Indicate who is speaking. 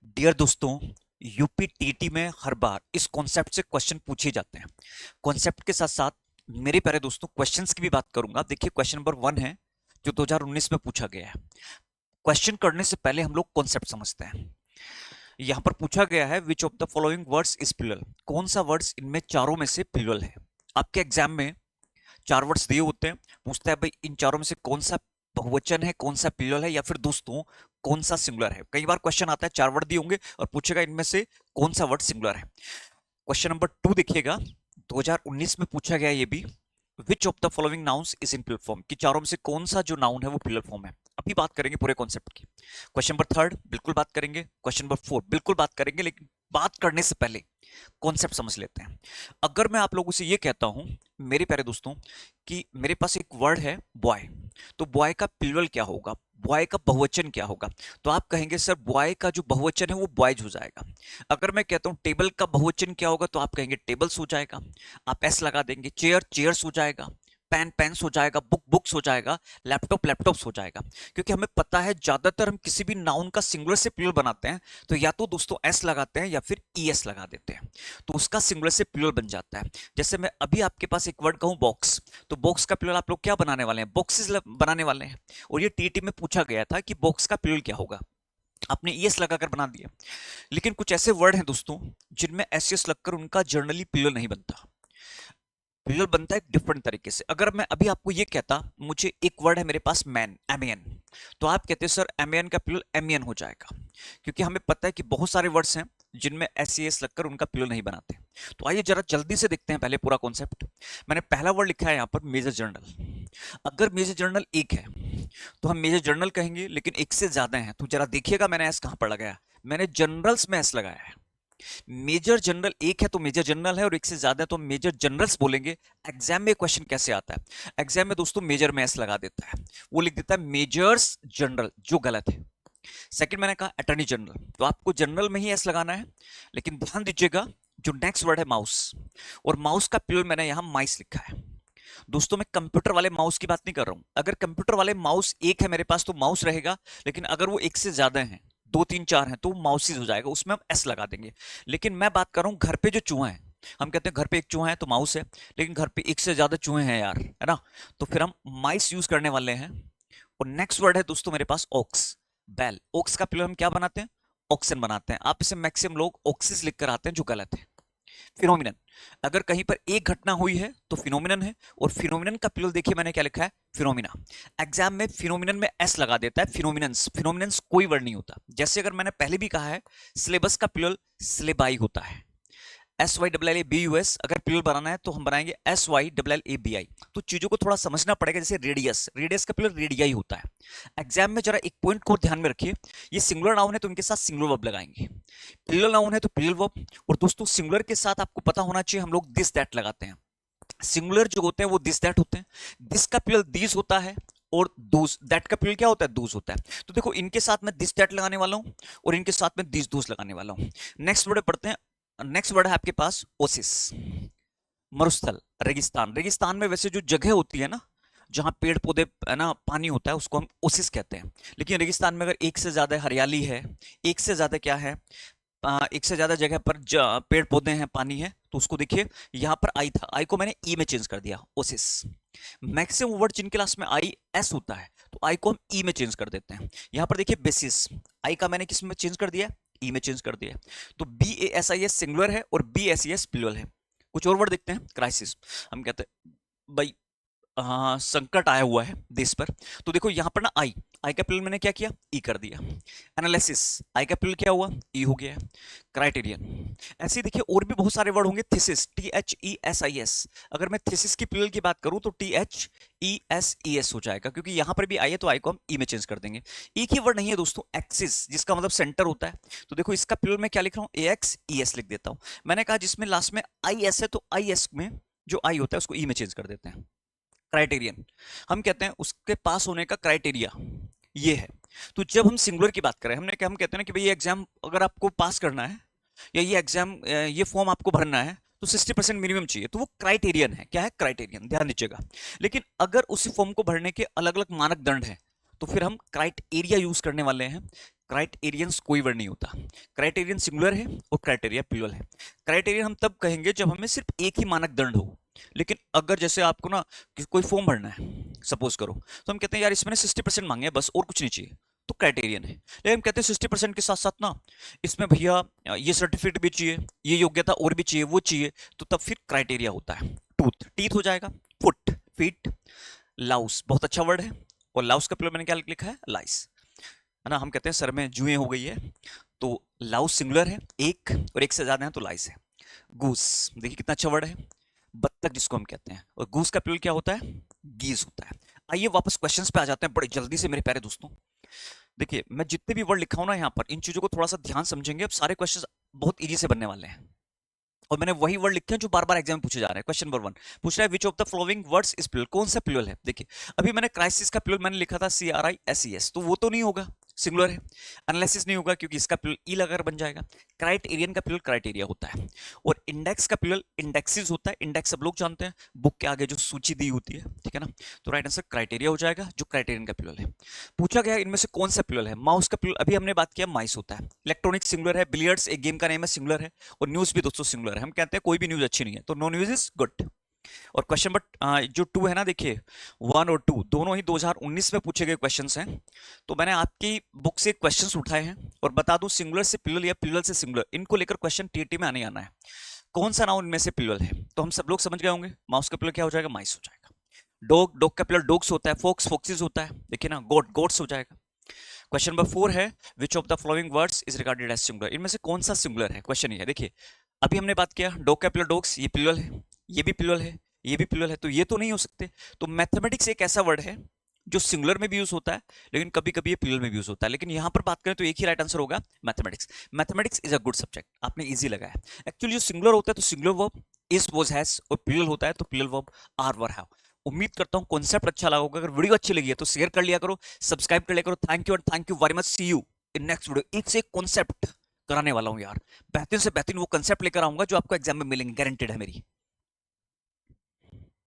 Speaker 1: Dear दोस्तों, UP TT में हर बार इस कॉन्सेप्ट से क्वेश्चन पूछे जाते हैं। कॉन्सेप्ट के साथ साथ मेरे प्यारे दोस्तों क्वेश्चंस की भी बात करूंगा। देखिए, क्वेश्चन नंबर 1 है जो 2019 में पूछा गया है। क्वेश्चन करने से पहले हम लोग कॉन्सेप्ट समझते हैं। यहां पर पूछा गया है which of the following words is plural. कौन सा वर्ड्स इनमें चारों में से प्लूरल है। आपके एग्जाम में चार वर्ड्स दिए होते हैं, पूछता है भाई इन चारों में से कौन सा बहुवचन है, कौन सा प्लूरल है, या फिर दोस्तों कौन सा सिंगुलर है। कई बार क्वेश्चन आता है, चार वर्ड दिए होंगे और पूछेगा इनमें से कौन सा वर्ड सिंगुलर है। क्वेश्चन नंबर 2 देखिएगा, 2019 में पूछा गया ये भी, which of the following nouns is in plural form, कि चारों में से कौन सा जो नाउन है वो प्लूरल फॉर्म है। अभी बात करेंगे पूरे कॉन्सेप्ट की। क्वेश्चन नंबर 3 बिल्कुल बात करेंगे, क्वेश्चन नंबर 4 बिल्कुल बात करेंगे, लेकिन बात करने से पहले कॉन्सेप्ट समझ लेते हैं। अगर मैं आप लोगों से ये कहता हूं मेरे प्यारे दोस्तों कि मेरे पास एक वर्ड है बॉय, तो बॉय का प्लूरल क्या होगा, बॉय का बहुवचन क्या होगा, तो आप कहेंगे सर बॉय का जो बहुवचन है वो बॉयज हो जाएगा। अगर मैं कहता हूं टेबल का बहुवचन क्या होगा, तो आप कहेंगे टेबल्स हो जाएगा। आप एस लगा देंगे। चेयर चेयर्स हो जाएगा, पेन पेन्स हो जाएगा, बुक बुक्स हो जाएगा, लैपटॉप लैपटॉप्स हो जाएगा। क्योंकि हमें पता है ज्यादातर हम किसी भी नाउन का सिंगुलर से प्लूरल बनाते हैं तो या तो दोस्तों एस लगाते हैं या फिर ई एस लगा देते हैं, तो उसका सिंगुलर से प्लूरल बन जाता है। जैसे मैं अभी आपके पास एक वर्ड कहूं बॉक्स, तो बॉक्स का प्लूरल आप लोग क्या बनाने वाले हैं, बॉक्सेस बनाने वाले हैं। और ये टीटी में पूछा गया था कि बॉक्स का प्लूरल क्या होगा, आपने ईएस लगाकर बना दिया। लेकिन कुछ ऐसे वर्ड हैं दोस्तों जिनमें एस एस लगकर उनका जर्नली प्लूरल नहीं बनता। प्लूरल बनता है डिफरेंट तरीके से। अगर मैं अभी आपको ये कहता, मुझे एक वर्ड है मेरे पास मैन, एमएन, तो आप कहते हैं सर एमएन का प्लूरल एमियन हो जाएगा। क्योंकि हमें पता है कि बहुत सारे वर्ड्स हैं जिनमें एस एस लगकर उनका प्लूरल नहीं बनाते। तो आइए जरा जल्दी से देखते हैं पहले पूरा कॉन्सेप्ट। मैंने पहला वर्ड लिखा है यहाँ पर मेजर जर्नल। अगर मेजर जर्नल एक है तो हम मेजर जर्नल कहेंगे, लेकिन एक से ज्यादा है तो जरा देखिएगा मैंने एस कहां पर लगाया, मैंने जनरल्स में एस लगाया है। मेजर जनरल एक है तो मेजर जनरल है, और एक से ज्यादा है तो हम मेजर जनरल्स बोलेंगे। एग्जाम में क्वेश्चन कैसे आता है, एग्जाम में दोस्तों मेजर में एस लगा देता है, वो लिख देता है मेजर्स जनरल, जो गलत है। सेकंड मैंने कहा अटॉर्नी जनरल, तो आपको जनरल में ही एस लगाना है। लेकिन ध्यान दीजिएगा जो नेक्स्ट वर्ड है माउस, और माउस का प्लूरल मैंने यहां माइस लिखा है। दोस्तों मैं कंप्यूटर वाले माउस की बात नहीं कर रहा हूं। अगर कंप्यूटर वाले माउस एक है मेरे पास तो माउस रहेगा, लेकिन अगर वो एक से ज्यादा है, दो तीन चार हैं, तो माउसिस हो जाएगा, उसमें हम एस लगा देंगे। लेकिन मैं बात कर रहा हूं घर पे जो चूहा है, हम कहते हैं घर पे एक चूहा है तो माउस है, लेकिन घर पे एक से ज्यादा चूहे हैं यार, है ना, तो फिर हम माइस यूज करने वाले हैं। और नेक्स्ट वर्ड है दोस्तों मेरे पास ऑक्स, बैल। ऑक्स का प्लूरल हम क्या बनाते हैं, ऑक्सन बनाते हैं। आप इसे मैक्सिमम लोग ऑक्सिस लिखकर आते हैं, जो गलत है। फिनोमिनन, अगर कहीं पर एक घटना हुई है तो फिनोमिनन है, और फिनोमिनन का प्लूरल देखिए मैंने क्या लिखा है, फिनोमिना। एग्जाम में फिनोमिनन में एस लगा देता है, फिनोमिनन्स, फिनोमिनन्स कोई वर्ड नहीं होता। जैसे अगर मैंने पहले भी कहा है सिलेबस का प्लूरल सिलेबाई होता है, S Y double L A B U S. अगर प्लूरल बनाना है तो हम बनाएंगे S Y double L A B I. तो चीजों को थोड़ा समझना पड़ेगा। जैसे रेडियस, रेडियस का प्लूरल रेडियाई होता है। एग्जाम में जरा एक पॉइंट को ध्यान में रखिए, ये सिंगुलर नाउन है तो इनके साथ सिंगुलर वर्ब लगाएंगे, प्लूरल नाउन है तो प्लूरल वर्ब। और दोस्तों सिंगुलर के साथ आपको पता होना चाहिए हम लोग दिस दैट लगाते हैं। सिंगुलर जो होते हैं वो दिस दैट होते हैं, दिस का प्लूरल दीज होता है, और दूस, दैट का प्लूरल क्या होता है, दूस होता है। तो देखो इनके साथ में दिस दैट लगाने वाला हूं, और इनके साथ में दिस दूस लगाने वाला हूं। नेक्स्ट वर्ड पढ़ते हैं। नेक्स्ट वर्ड है आपके पास ओसिस, मरुस्थल, रेगिस्तान। रेगिस्तान में वैसे जो जगह होती है ना जहां पेड़ पौधे है ना, पानी होता है, उसको हम ओसिस कहते हैं। लेकिन रेगिस्तान में अगर एक से ज्यादा हरियाली है, एक से ज्यादा क्या है, एक से ज्यादा जगह पर पेड़ पौधे हैं, पानी है, तो उसको देखिए यहां पर आई था, आई को मैंने ई में चेंज कर दिया, ओसिस। मैक्सिमम वर्ड जिनके क्लास में आई एस होता है तो आई को हम ई में चेंज कर देते हैं। यहां पर देखिए बेसिस, आई का मैंने किस में चेंज कर दिया, ई में चेंज कर दिया। तो B A S I S singular है और B S E S plural है। कुछ और वर्ड देखते हैं। क्राइसिस, हम कहते हैं भाई हाँ संकट आया हुआ है देश पर, तो देखो यहां पर ना आई, आई का प्लूरल मैंने क्या किया, ई कर दिया। एनालिसिस, आई का प्लूरल क्या हुआ, ई हो गया। क्राइटेरियन, ऐसे ही देखिए और भी बहुत सारे वर्ड होंगे। Thesis, T H E S I S, अगर मैं थीसिस की प्लूरल की बात करूं तो टी एच ई एस हो जाएगा, क्योंकि यहां पर भी आई है तो आई को हम ई में चेंज कर देंगे। एक ही वर्ड नहीं है दोस्तों, एक्सिस, जिसका मतलब सेंटर होता है, तो देखो इसका प्लूरल मैं क्या लिख रहा हूं, ए एक्स ई एस लिख देता हूं। मैंने कहा जिसमें लास्ट में आई एस है तो आई एस में जो आई होता है उसको ई में चेंज कर देते हैं। क्राइटेरियन, हम कहते हैं उसके पास होने का क्राइटेरिया ये है। तो जब हम सिंगुलर की बात करें, हमने क्या, हम कहते हैं ना कि भाई ये एग्जाम अगर आपको पास करना है, या ये एग्जाम ये फॉर्म आपको भरना है तो 60% मिनिमम चाहिए, तो वो क्राइटेरियन है। क्या है, क्राइटेरियन, ध्यान दीजिएगा। लेकिन अगर उसी फॉर्म को भरने के अलग अलग मानक दंड हैं तो फिर हम क्राइटेरिया यूज करने वाले हैं। क्राइटेरियंस कोई वर्ड नहीं होता। क्राइटेरियन सिंगुलर है और क्राइटेरिया प्लूरल है। क्राइटेरियन हम तब कहेंगे जब हमें सिर्फ एक ही मानक दंड हो। लेकिन अगर जैसे आपको ना कोई फॉर्म भरना है सपोज करो, तो हम कहते हैं यार इसमें 60% मांगे हैं बस और कुछ नहीं चाहिए, तो क्राइटेरियन है। लेकिन हम कहते हैं 60% के साथ साथ ना इसमें भैया ये सर्टिफिकेट भी चाहिए, ये योग्यता और भी चाहिए, वो चाहिए, तो तब फिर क्राइटेरिया होता है। टूथ, टीथ हो जाएगा। Foot, feet. लाउस बहुत अच्छा वर्ड है, और लाउस का प्लूरल मैंने क्या लिखा है, लाइस, है ना। हम कहते हैं सर में जुएं हो गई है, तो लाउस सिंगुलर है, एक और एक से ज्यादा है तो लाइस है। गूस, देखिए कितना अच्छा वर्ड है, बत्तख जिसको हम कहते हैं, और गूस का प्लूरल क्या होता है, गीज होता है। आइए वापस क्वेश्चंस पे आ जाते हैं बड़े जल्दी से मेरे प्यारे दोस्तों। देखिए मैं जितने भी वर्ड लिखा हूं ना यहाँ पर, इन चीजों को थोड़ा सा ध्यान समझेंगे, अब सारे क्वेश्चंस बहुत इजी से बनने वाले हैं। और मैंने वही वर्ड लिखे हैं जो बार बार एग्जाम में पूछे जा रहे हैं। क्वेश्चन नंबर 1 पूछ रहा है which of the following words is plural, कौन सा प्लूरल है। देखिए अभी मैंने क्राइसिस का प्लूरल मैंने लिखा था CRISES, तो वो तो नहीं होगा, सिंगुलर है। एनालिसिस नहीं होगा क्योंकि इसका प्लूरल ई लगाकर बन जाएगा। क्राइटेरियन का प्लूरल क्राइटेरिया होता है, और इंडेक्स का प्लूरल इंडेक्सेस होता है। इंडेक्स सब लोग जानते हैं, बुक के आगे जो सूची दी होती है, ठीक है ना। तो राइट आंसर क्राइटेरिया हो जाएगा, जो क्राइटेरियन का प्लूरल है। पूछा गया इनमें से कौन सा प्लूरल है। माउस का प्लूरल अभी हमने बात किया, माइस होता है। इलेक्ट्रॉनिक सिंगुलर है, बिलियर्ड्स एक गेम का नेम है, सिंगुलर है। और न्यूज भी दोस्तों सिंगुलर है। हम कहते हैं कोई भी न्यूज अच्छी नहीं है, तो नो न्यूज इज गुड। और क्वेश्चन नंबर जो 2 है ना, देखिए 1 और 2 दोनों ही 2019 में पूछे गए क्वेश्चंस हैं। तो मैंने आपकी बुक से क्वेश्चंस उठाए हैं, और बता दूं सिंगुलर से प्लूरल या प्लूरल से सिंगुलर, इनको लेकर क्वेश्चन टीटी में आने आना है। कौन सा नाउन इनमें से प्लूरल है, तो हम सब लोग समझ गए होंगे। माउस का प्लूरल क्या हो जाएगा, माइस हो जाएगा। डॉग, डॉग का प्लूरल डॉग्स होता है। फोक्स, फोक्सेस होता है, देखिए ना। गोट, गोट्स हो जाएगा। क्वेश्चन नंबर 4 है which of the following words is regarded as singular, इनमें से कौन सा सिंगुलर है, क्वेश्चन ये है। देखिए अभी हमने बात किया डॉग का प्लूरल डॉग्स, ये प्लूरल है, ये भी प्लूरल है, ये भी प्लूरल है, तो ये तो नहीं हो सकते। तो मैथमेटिक्स एक ऐसा वर्ड है जो सिंगुलर में भी यूज होता है, लेकिन कभी कभी ये प्लूरल में भी यूज होता है। लेकिन यहां पर बात करें तो एक ही राइट आंसर होगा, mathematics. Mathematics is a good subject, आपने इजी लगाया। एक्चुअली जो सिंगुलर होता है तो singular verb is, was, has, और प्लूरल होता है तो plural verb are, were, have. उम्मीद करता हूं कॉन्सेप्ट अच्छा लगा होगा। अगर वीडियो अच्छी लगी है तो शेयर कर लिया करो, सब्सक्राइब कर लिया करो। Thank you and thank you very much, see you in next video. एक से एक कॉन्सेप्ट कराने वाला हूं यार, बेहतरीन से बेहतरीन वो कॉन्सेप्ट लेकर आऊंगा जो आपको एग्जाम में मिलेंगे, गारंटेड है मेरी।